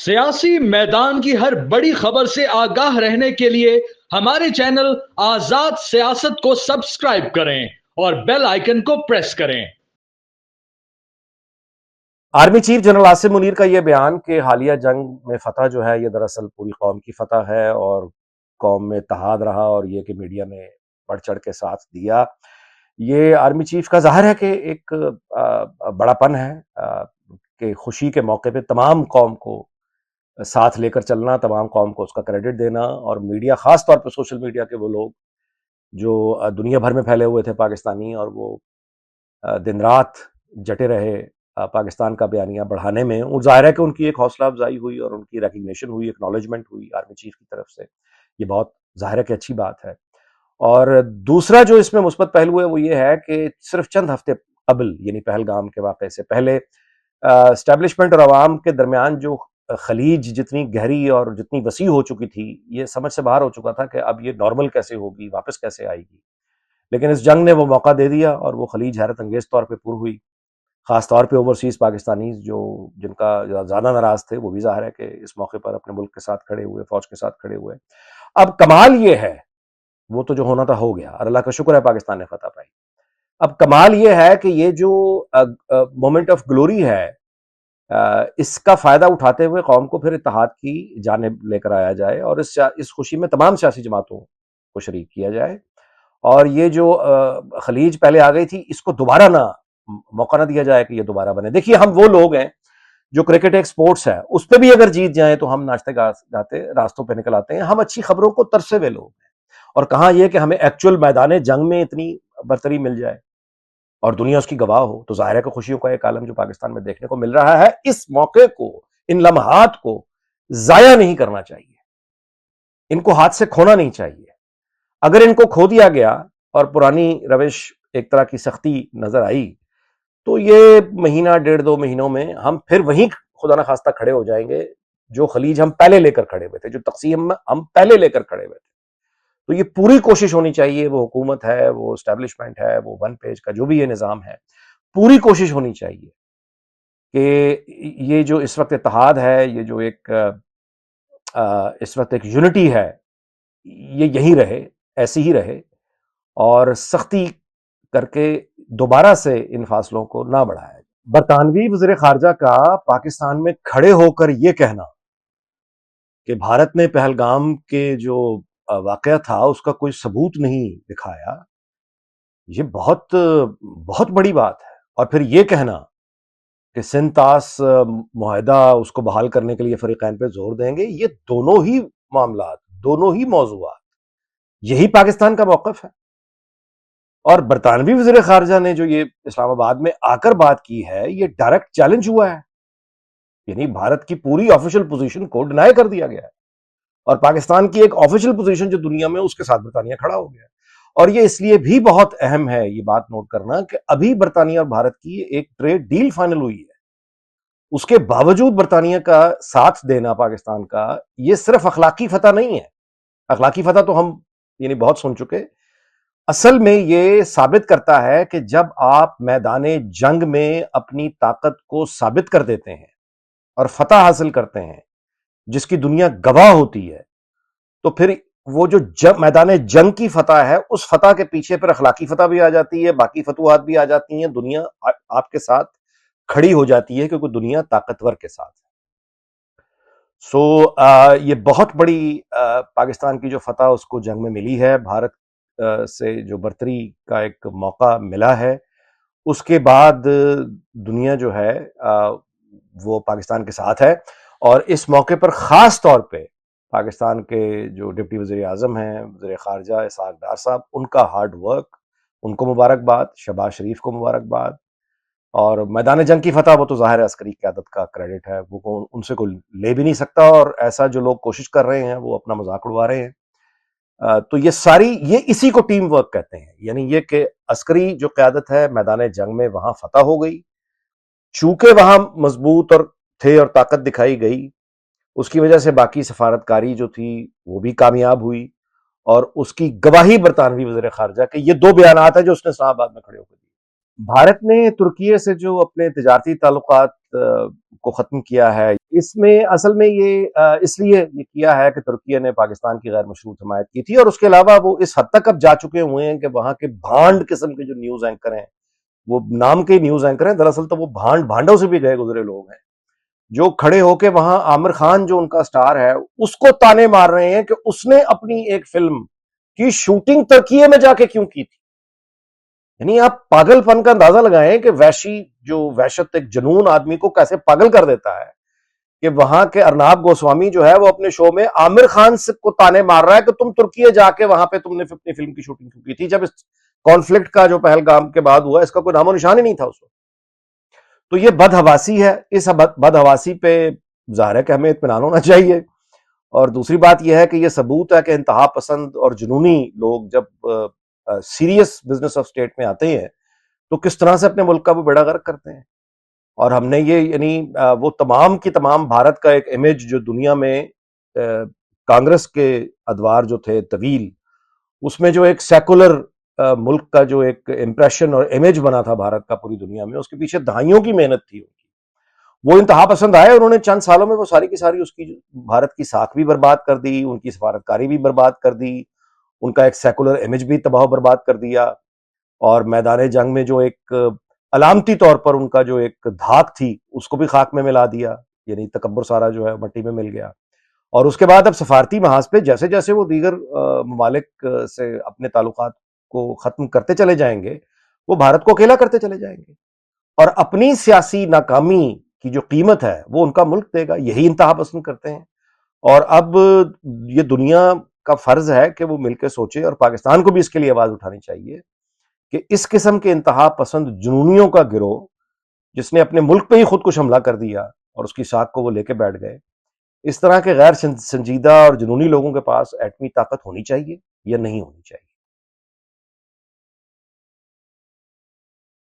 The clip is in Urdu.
سیاسی میدان کی ہر بڑی خبر سے آگاہ رہنے کے لیے ہمارے چینل آزاد سیاست کو سبسکرائب کریں اور بیل آئیکن کو پریس کریں۔ Army chief general Asim Munir کا یہ بیان کہ حالیہ جنگ میں فتح جو ہے یہ دراصل پوری قوم کی فتح ہے اور قوم میں اتحاد رہا، اور یہ کہ میڈیا نے بڑھ چڑھ کے ساتھ دیا، یہ آرمی چیف کا ظاہر ہے کہ ایک بڑا پن ہے کہ خوشی کے موقع پہ تمام قوم کو ساتھ لے کر چلنا، تمام قوم کو اس کا کریڈٹ دینا، اور میڈیا خاص طور پہ سوشل میڈیا کے وہ لوگ جو دنیا بھر میں پھیلے ہوئے تھے پاکستانی، اور وہ دن رات جٹے رہے پاکستان کا بیانیہ بڑھانے میں، اور ظاہر ہے کہ ان کی ایک حوصلہ افزائی ہوئی اور ان کی ریکگنیشن ہوئی، ایکنالجمنٹ ہوئی آرمی چیف کی طرف سے، یہ بہت ظاہر ہے کہ اچھی بات ہے۔ اور دوسرا جو اس میں مثبت پہلو ہے وہ یہ ہے کہ صرف چند ہفتے قبل، یعنی پہلگام کے واقعے سے پہلے، اسٹیبلشمنٹ اور عوام کے درمیان جو خلیج جتنی گہری اور جتنی وسیع ہو چکی تھی، یہ سمجھ سے باہر ہو چکا تھا کہ اب یہ نارمل کیسے ہوگی، واپس کیسے آئے گی، لیکن اس جنگ نے وہ موقع دے دیا اور وہ خلیج حیرت انگیز طور پہ پر ہوئی، خاص طور پہ اوورسیز پاکستانیز جن کا زیادہ ناراض تھے، وہ بھی ظاہر ہے کہ اس موقع پر اپنے ملک کے ساتھ کھڑے ہوئے، فوج کے ساتھ کھڑے ہوئے۔ اب کمال یہ ہے، وہ تو جو ہونا تھا ہو گیا اور اللہ کا شکر ہے پاکستان نے فتح پائی۔ اب کمال یہ ہے کہ یہ جو مومنٹ آف گلوری ہے، اس کا فائدہ اٹھاتے ہوئے قوم کو پھر اتحاد کی جانب لے کر آیا جائے، اور اس خوشی میں تمام سیاسی جماعتوں کو شریک کیا جائے، اور یہ جو خلیج پہلے آ گئی تھی اس کو دوبارہ موقع نہ دیا جائے کہ یہ دوبارہ بنے۔ دیکھیے، ہم وہ لوگ ہیں جو کرکٹ ایک سپورٹس ہے، اس پہ بھی اگر جیت جائیں تو ہم ناچتے گاتے راستوں پہ نکل آتے ہیں، ہم اچھی خبروں کو ترسے ہوئے لوگ ہیں، اور کہاں یہ کہ ہمیں ایکچوئل میدان جنگ میں اتنی برتری مل جائے اور دنیا اس کی گواہ ہو، تو ظاہر ہے کہ خوشیوں کا ایک عالم جو پاکستان میں دیکھنے کو مل رہا ہے، اس موقع کو، ان لمحات کو ضائع نہیں کرنا چاہیے، ان کو ہاتھ سے کھونا نہیں چاہیے۔ اگر ان کو کھو دیا گیا اور پرانی روش ایک طرح کی سختی نظر آئی، تو یہ مہینہ ڈیڑھ دو مہینوں میں ہم پھر وہیں خدا نخواستہ خاصہ کھڑے ہو جائیں گے جو خلیج ہم پہلے لے کر کھڑے ہوئے تھے، جو تقسیم ہم پہلے لے کر کھڑے ہوئے تھے۔ تو یہ پوری کوشش ہونی چاہیے، وہ حکومت ہے، وہ اسٹیبلشمنٹ ہے، وہ ون پیج کا جو بھی یہ نظام ہے، پوری کوشش ہونی چاہیے کہ یہ جو اس وقت اتحاد ہے، یہ جو ایک اس وقت ایک یونٹی ہے، یہ یہی رہے، ایسی ہی رہے، اور سختی کر کے دوبارہ سے ان فاصلوں کو نہ بڑھائے۔ برطانوی وزیر خارجہ کا پاکستان میں کھڑے ہو کر یہ کہنا کہ بھارت نے پہلگام کے جو واقعہ تھا اس کا کوئی ثبوت نہیں دکھایا، یہ بہت بہت بڑی بات ہے۔ اور پھر یہ کہنا کہ سندھ طاس معاہدہ اس کو بحال کرنے کے لیے فریقین پہ زور دیں گے، یہ دونوں ہی معاملات، دونوں ہی موضوعات، یہی پاکستان کا موقف ہے۔ اور برطانوی وزیر خارجہ نے جو یہ اسلام آباد میں آ کر بات کی ہے، یہ ڈائریکٹ چیلنج ہوا ہے، یعنی بھارت کی پوری آفیشل پوزیشن کو ڈینائی کر دیا گیا ہے، اور پاکستان کی ایک آفیشل پوزیشن جو دنیا میں، اس کے ساتھ برطانیہ کھڑا ہو گیا ہے۔ اور یہ اس لیے بھی بہت اہم ہے یہ بات نوٹ کرنا کہ ابھی برطانیہ اور بھارت کی ایک ٹریڈ ڈیل فائنل ہوئی ہے، اس کے باوجود برطانیہ کا ساتھ دینا پاکستان کا، یہ صرف اخلاقی فتح نہیں ہے۔ اخلاقی فتح تو ہم یعنی بہت سن چکے، اصل میں یہ ثابت کرتا ہے کہ جب آپ میدان جنگ میں اپنی طاقت کو ثابت کر دیتے ہیں اور فتح حاصل کرتے ہیں جس کی دنیا گواہ ہوتی ہے، تو پھر وہ جو میدان جنگ کی فتح ہے، اس فتح کے پیچھے پھر اخلاقی فتح بھی آ جاتی ہے، باقی فتوحات بھی آ جاتی ہیں، دنیا آپ کے ساتھ کھڑی ہو جاتی ہے کیونکہ دنیا طاقتور کے ساتھ ہے۔ یہ بہت بڑی پاکستان کی جو فتح اس کو جنگ میں ملی ہے، بھارت سے جو برتری کا ایک موقع ملا ہے، اس کے بعد دنیا جو ہے وہ پاکستان کے ساتھ ہے۔ اور اس موقع پر خاص طور پہ پاکستان کے جو ڈپٹی وزیر اعظم ہیں، وزیر خارجہ اسحاق ڈار صاحب، ان کا ہارڈ ورک، ان کو مبارکباد، شہباز شریف کو مبارکباد۔ اور میدان جنگ کی فتح وہ تو ظاہر ہے عسکری قیادت کا کریڈٹ ہے، وہ ان سے کوئی لے بھی نہیں سکتا، اور ایسا جو لوگ کوشش کر رہے ہیں وہ اپنا مذاق اڑوا رہے ہیں۔ تو یہ اسی کو ٹیم ورک کہتے ہیں، یعنی یہ کہ عسکری جو قیادت ہے میدان جنگ میں وہاں فتح ہو گئی، چونکہ وہاں مضبوط اور تھے اور طاقت دکھائی گئی، اس کی وجہ سے باقی سفارتکاری جو تھی وہ بھی کامیاب ہوئی، اور اس کی گواہی برطانوی وزیر خارجہ کے یہ دو بیانات ہیں جو اس نے اسلام آباد میں کھڑے ہو کر دی۔ بھارت نے ترکیے سے جو اپنے تجارتی تعلقات کو ختم کیا ہے، اس میں اصل میں یہ اس لیے یہ کیا ہے کہ ترکیے نے پاکستان کی غیر مشروط حمایت کی تھی، اور اس کے علاوہ وہ اس حد تک اب جا چکے ہوئے ہیں کہ وہاں کے بھانڈ قسم کے جو نیوز اینکر ہیں، وہ نام کے نیوز اینکر ہیں، دراصل تو وہ بھانڈوں سے بھی گئے گزرے لوگ ہیں، جو کھڑے ہو کے وہاں عامر خان جو ان کا سٹار ہے اس کو تانے مار رہے ہیں کہ اس نے اپنی ایک فلم کی شوٹنگ ترکیے میں جا کے کیوں کی تھی۔ یعنی آپ پاگل پن کا اندازہ لگائیں کہ وحشی جو وحشت ایک جنون آدمی کو کیسے پاگل کر دیتا ہے، کہ وہاں کے ارناب گوسوامی جو ہے وہ اپنے شو میں عامر خان کو تانے مار رہا ہے کہ تم ترکیے جا کے وہاں پہ تم نے اپنی فلم کی شوٹنگ کیوں کی تھی، جب اس کانفلکٹ کا جو پہلگام کے بعد ہوا اس کا کوئی نام و نشان ہی نہیں تھا اس وقت۔ تو یہ بدحواسی ہے، اس بدحواسی پہ ظاہر ہے کہ ہمیں اطمینان ہونا چاہیے، اور دوسری بات یہ ہے کہ یہ ثبوت ہے کہ انتہا پسند اور جنونی لوگ جب سیریس بزنس آف اسٹیٹ میں آتے ہیں تو کس طرح سے اپنے ملک کا وہ بیڑا غرق کرتے ہیں۔ اور ہم نے یہ یعنی وہ تمام کی تمام بھارت کا ایک امیج جو دنیا میں کانگریس کے ادوار جو تھے طویل، اس میں جو ایک سیکولر ملک کا جو ایک امپریشن اور امیج بنا تھا بھارت کا پوری دنیا میں، اس کے پیچھے دہائیوں کی محنت تھی ان کی۔ وہ انتہا پسند آئے، انہوں نے چند سالوں میں وہ ساری کی ساری اس کی بھارت کی ساکھ بھی برباد کر دی، ان کی سفارتکاری بھی برباد کر دی، ان کا ایک سیکولر امیج بھی تباہ و برباد کر دیا، اور میدان جنگ میں جو ایک علامتی طور پر ان کا جو ایک دھاک تھی اس کو بھی خاک میں ملا دیا، یعنی تکبر سارا جو ہے مٹی میں مل گیا۔ اور اس کے بعد اب سفارتی محاذ پہ جیسے جیسے وہ دیگر ممالک سے اپنے تعلقات کو ختم کرتے چلے جائیں گے، وہ بھارت کو اکیلا کرتے چلے جائیں گے، اور اپنی سیاسی ناکامی کی جو قیمت ہے وہ ان کا ملک دے گا۔ یہی انتہا پسند کرتے ہیں، اور اب یہ دنیا کا فرض ہے کہ وہ مل کے سوچے، اور پاکستان کو بھی اس کے لیے آواز اٹھانی چاہیے کہ اس قسم کے انتہا پسند جنونیوں کا گروہ جس نے اپنے ملک پہ ہی خود کش حملہ کر دیا اور اس کی ساکھ کو وہ لے کے بیٹھ گئے، اس طرح کے غیر سنجیدہ اور جنونی لوگوں کے پاس ایٹمی طاقت ہونی چاہیے یا نہیں ہونی چاہیے؟